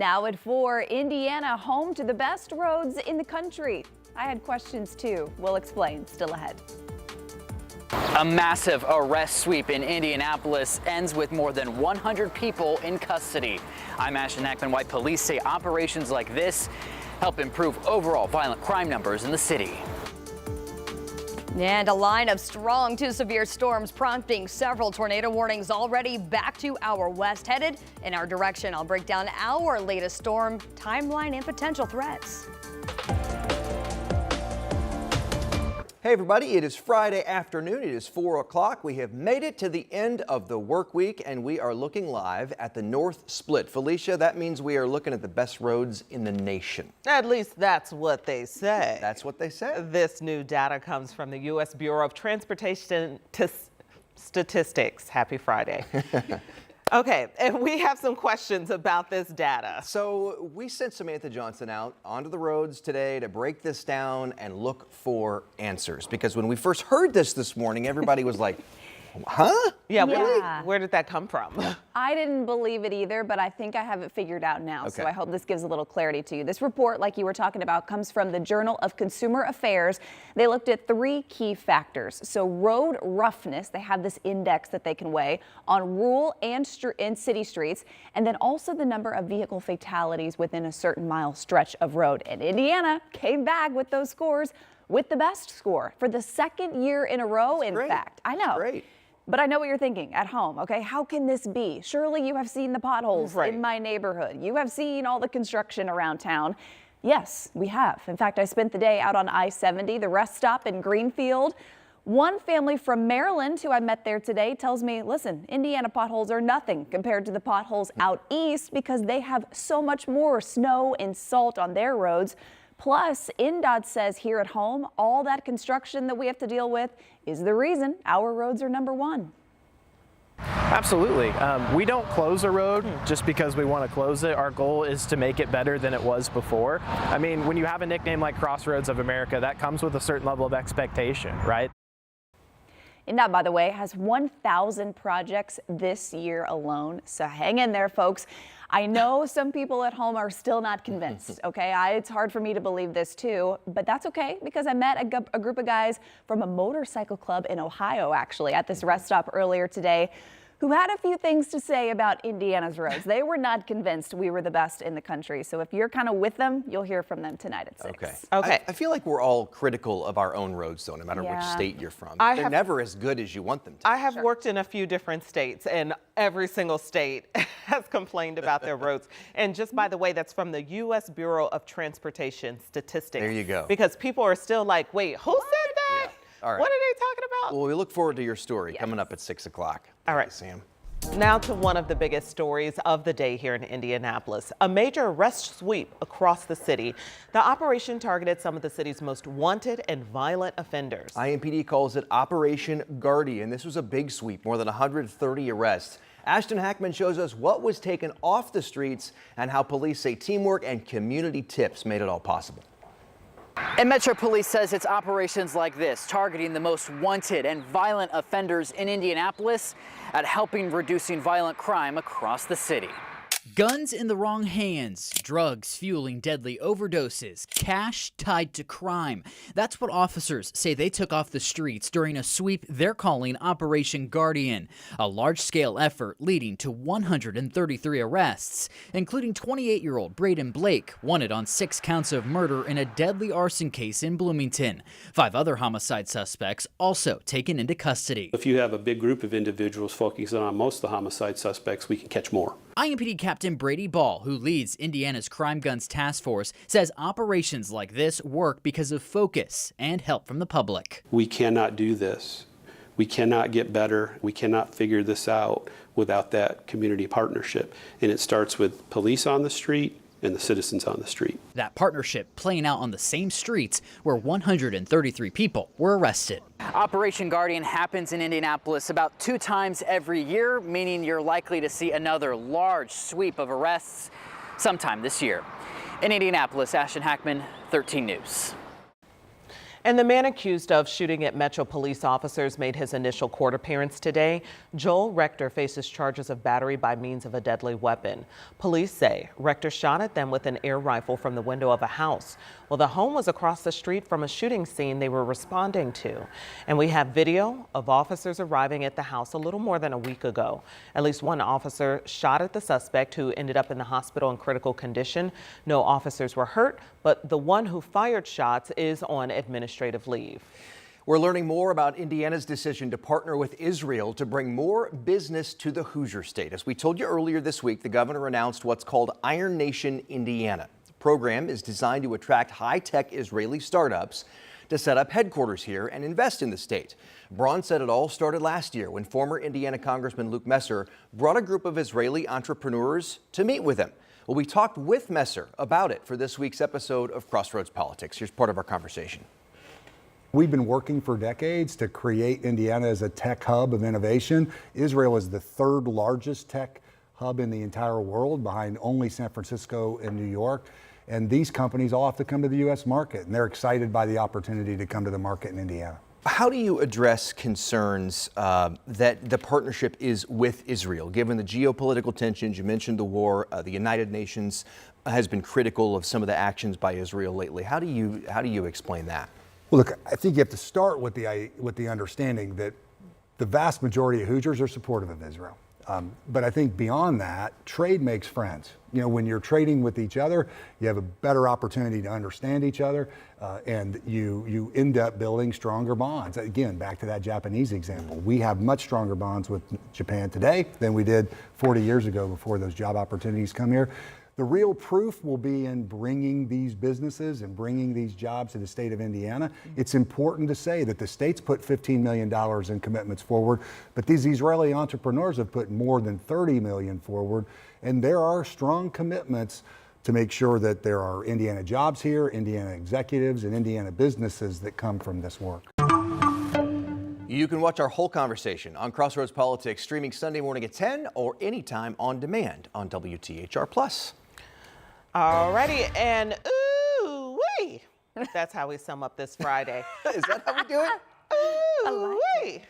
Now at 4, Indiana, home to the best roads in the country. I had questions too. We'll explain. Still ahead. A massive arrest sweep in Indianapolis ends with more than 100 people in custody. I'm Ashton Hackman. Why police say operations like this help improve overall violent crime numbers in the city. And a line of strong to severe storms prompting several tornado warnings already back to our west, headed in our direction. I'll break down our latest storm timeline and potential threats. Hey everybody, it is Friday afternoon. It is 4 o'clock. We have made it to the end of the work week and we are looking live at the North Split. Felicia, that means we are looking at the best roads in the nation. At least that's what they say. That's what they say. This new data comes from the U.S. Bureau of Transportation Statistics. Happy Friday. Okay, and we have some questions about this data. So we sent Samantha Johnson out onto the roads today to break this down and look for answers. Because when we first heard this morning, everybody was like, huh? Yeah, really? Where did that come from? I didn't believe it either, but I think I have it figured out now. Okay. So I hope this gives a little clarity to you. This report, like you were talking about, comes from the Journal of Consumer Affairs. They looked at 3 key factors. So road roughness, they have this index that they can weigh on rural and city streets, and then also the number of vehicle fatalities within a certain mile stretch of road. And Indiana came back with those scores with the best score for the 2nd year in a row, in fact. I know. Great. But I know what you're thinking at home, okay? How can this be? Surely you have seen the potholes in my neighborhood. You have seen all the construction around town. Yes, we have. In fact, I spent the day out on I-70, the rest stop in Greenfield. One family from Maryland who I met there today tells me, listen, Indiana potholes are nothing compared to the potholes out east because they have so much more snow and salt on their roads. Plus, INDOT says here at home, all that construction that we have to deal with is the reason our roads are #1. Absolutely. We don't close a road just because we want to close it. Our goal is to make it better than it was before. I mean, when you have a nickname like Crossroads of America, that comes with a certain level of expectation, right? INDOT, by the way, has 1,000 projects this year alone. So hang in there, folks. I know some people at home are still not convinced, okay? It's hard for me to believe this too, but that's okay because I met a group of guys from a motorcycle club in Ohio, actually, at this rest stop earlier today, who had a few things to say about Indiana's roads. They were not convinced we were the best in the country. So if you're kind of with them, you'll hear from them tonight at 6. Okay. I feel like we're all critical of our own roads, though, no matter which state you're from. They're never as good as you want them to. I have worked in a few different states, and every single state has complained about their roads. And just by the way, that's from the U.S. Bureau of Transportation Statistics. There you go. Because people are still like, wait, who said that? Yeah. All right. What are they talking about? Well, we look forward to your story coming up at 6 o'clock. All right, Sam. Now to one of the biggest stories of the day here in Indianapolis, a major arrest sweep across the city. The operation targeted some of the city's most wanted and violent offenders. IMPD calls it Operation Guardian. This was a big sweep, more than 130 arrests. Ashton Hackman shows us what was taken off the streets and how police say teamwork and community tips made it all possible. And Metro Police says it's operations like this, targeting the most wanted and violent offenders in Indianapolis, at helping reducing violent crime across the city. Guns in the wrong hands, drugs fueling deadly overdoses, cash tied to crime. That's what officers say they took off the streets during a sweep they're calling Operation Guardian, a large-scale effort leading to 133 arrests, including 28-year-old Braden Blake, wanted on 6 counts of murder in a deadly arson case in Bloomington. 5 other homicide suspects also taken into custody. If you have a big group of individuals focusing on most of the homicide suspects, we can catch more. IMPD Captain Brady Ball, who leads Indiana's Crime Guns Task Force, says operations like this work because of focus and help from the public. We cannot do this. We cannot get better. We cannot figure this out without that community partnership. And it starts with police on the street and the citizens on the street. That partnership playing out on the same streets where 133 people were arrested. Operation Guardian happens in Indianapolis about 2 times every year, meaning you're likely to see another large sweep of arrests sometime this year. In Indianapolis, Ashton Hackman, 13 News. And the man accused of shooting at Metro police officers made his initial court appearance today. Joel Rector faces charges of battery by means of a deadly weapon. Police say Rector shot at them with an air rifle from the window of a house. Well, the home was across the street from a shooting scene they were responding to. And we have video of officers arriving at the house a little more than a week ago. At least one officer shot at the suspect, who ended up in the hospital in critical condition. No officers were hurt, but the one who fired shots is on administrative leave. We're learning more about Indiana's decision to partner with Israel to bring more business to the Hoosier State. As we told you earlier this week, the governor announced what's called Iron Nation Indiana. The program is designed to attract high-tech Israeli startups to set up headquarters here and invest in the state. Braun said it all started last year when former Indiana Congressman Luke Messer brought a group of Israeli entrepreneurs to meet with him. Well, we talked with Messer about it for this week's episode of Crossroads Politics. Here's part of our conversation. We've been working for decades to create Indiana as a tech hub of innovation. Israel is the third largest tech hub in the entire world, behind only San Francisco and New York. And these companies all have to come to the U.S. market, and they're excited by the opportunity to come to the market in Indiana. How do you address concerns that the partnership is with Israel, given the geopolitical tensions? You mentioned the war. The United Nations has been critical of some of the actions by Israel lately. How do you explain that? Well, look, I think you have to start with the understanding that the vast majority of Hoosiers are supportive of Israel. But I think beyond that, trade makes friends. You know, when you're trading with each other, you have a better opportunity to understand each other, and you end up building stronger bonds. Again, back to that Japanese example. We have much stronger bonds with Japan today than we did 40 years ago before those job opportunities come here. The real proof will be in bringing these businesses and bringing these jobs to the state of Indiana. It's important to say that the state's put $15 million in commitments forward, but these Israeli entrepreneurs have put more than $30 million forward, and there are strong commitments to make sure that there are Indiana jobs here, Indiana executives, and Indiana businesses that come from this work. You can watch our whole conversation on Crossroads Politics, streaming Sunday morning at 10 or anytime on demand on WTHR+. Alrighty, and ooh-wee. That's how we sum up this Friday. Is that how we do it? Ooh-wee.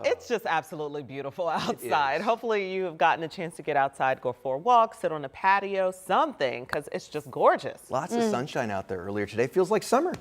It's just absolutely beautiful outside. Hopefully you have gotten a chance to get outside, go for a walk, sit on a patio, something, because it's just gorgeous. Lots of sunshine out there earlier today. Feels like summer.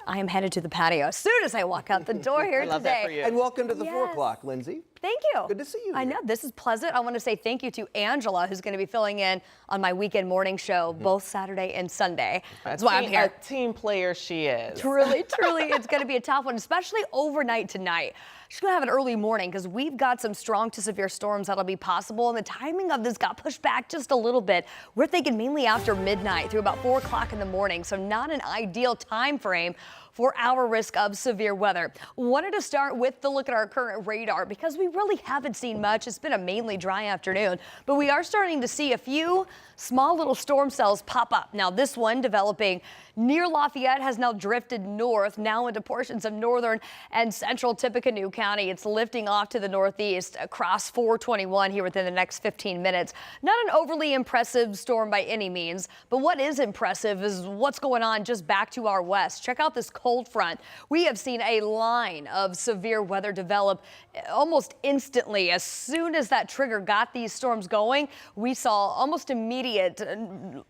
I am headed to the patio as soon as I walk out the door here I love today. that for you. And welcome to the 4 o'clock, Lindsay. Thank you. Good to see you. I know, this is pleasant. I want to say thank you to Angela, who's going to be filling in on my weekend morning show, both Saturday and Sunday. That's why I'm here. A team player she is. Truly, it's going to be a tough one, especially overnight tonight. She's going to have an early morning because we've got some strong to severe storms that'll be possible, and the timing of this got pushed back just a little bit. We're thinking mainly after midnight through about 4 o'clock in the morning, so not an ideal time frame for our risk of severe weather. Wanted to start with the look at our current radar because we really haven't seen much. It's been a mainly dry afternoon, but we are starting to see a few small little storm cells pop up. Now this one developing near Lafayette has now drifted north, now into portions of northern and central Tippecanoe County. It's lifting off to the northeast across 421 here within the next 15 minutes. Not an overly impressive storm by any means, but what is impressive is what's going on just back to our west. Check out this cold front. We have seen a line of severe weather develop almost instantly. As soon as that trigger got these storms going, we saw almost immediate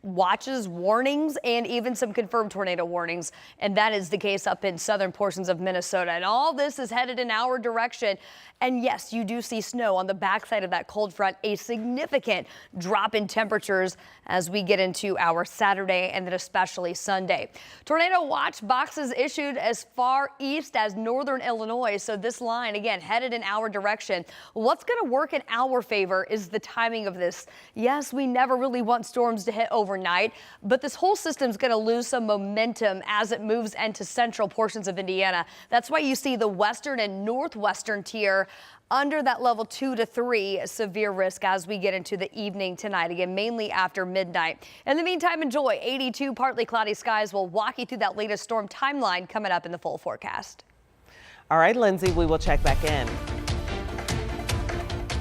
watches, warnings, and even some confirmed tornado warnings. And that is the case up in southern portions of Minnesota. And all this is headed in our direction. And yes, you do see snow on the backside of that cold front, a significant drop in temperatures as we get into our Saturday and then especially Sunday. Tornado watch boxes issued as far east as northern Illinois. So this line, again, headed in our direction. What's going to work in our favor is the timing of this. Yes, we never really want storms to hit overnight, but this whole system's going to lose some momentum as it moves into central portions of Indiana. That's why you see the western and northwestern tier under that level 2 to 3 severe risk as we get into the evening tonight, again, mainly after midnight. In the meantime, enjoy 82 partly cloudy skies. We'll walk you through that latest storm timeline coming up in the full forecast. All right, Lindsay, we will check back in.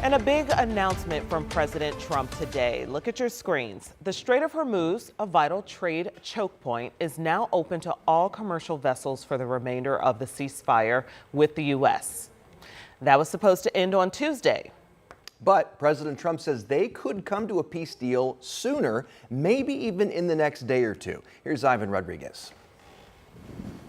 And a big announcement from President Trump today. Look at your screens. The Strait of Hormuz, a vital trade choke point, is now open to all commercial vessels for the remainder of the ceasefire with the U.S. That was supposed to end on Tuesday. But President Trump says they could come to a peace deal sooner, maybe even in the next day or two. Here's Ivan Rodriguez.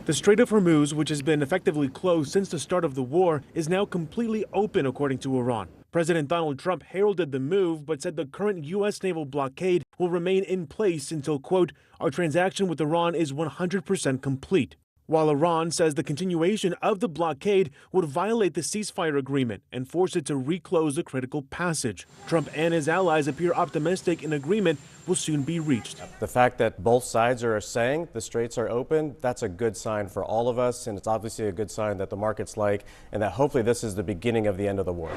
The Strait of Hormuz, which has been effectively closed since the start of the war, is now completely open, according to Iran. President Donald Trump heralded the move, but said the current U.S. naval blockade will remain in place until, quote, our transaction with Iran is 100% complete. While Iran says the continuation of the blockade would violate the ceasefire agreement and force it to reclose the critical passage. Trump and his allies appear optimistic an agreement will soon be reached. The fact that both sides are saying the straits are open, that's a good sign for all of us, and it's obviously a good sign that the markets like, and that hopefully this is the beginning of the end of the war.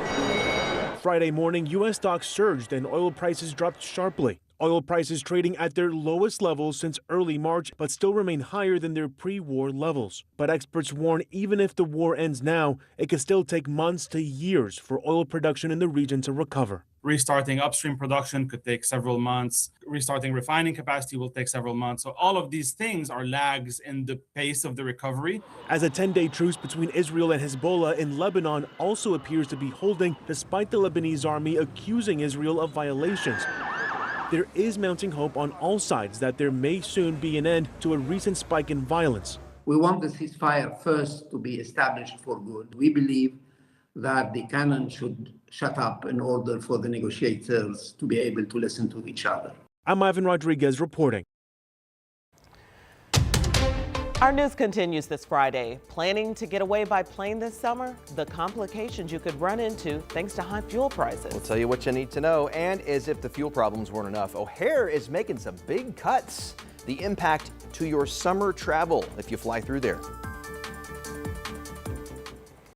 Friday morning, U.S. stocks surged and oil prices dropped sharply. Oil prices trading at their lowest levels since early March, but still remain higher than their pre-war levels. But experts warn even if the war ends now, it could still take months to years for oil production in the region to recover. Restarting upstream production could take several months. Restarting refining capacity will take several months. So all of these things are lags in the pace of the recovery. As a 10-day truce between Israel and Hezbollah in Lebanon also appears to be holding, despite the Lebanese army accusing Israel of violations. There is mounting hope on all sides that there may soon be an end to a recent spike in violence. We want the ceasefire first to be established for good. We believe that the cannon should shut up in order for the negotiators to be able to listen to each other. I'm Ivan Rodriguez reporting. Our news continues this Friday. Planning to get away by plane this summer? The complications you could run into thanks to high fuel prices. We'll tell you what you need to know, and as if the fuel problems weren't enough, O'Hare is making some big cuts. The impact to your summer travel if you fly through there.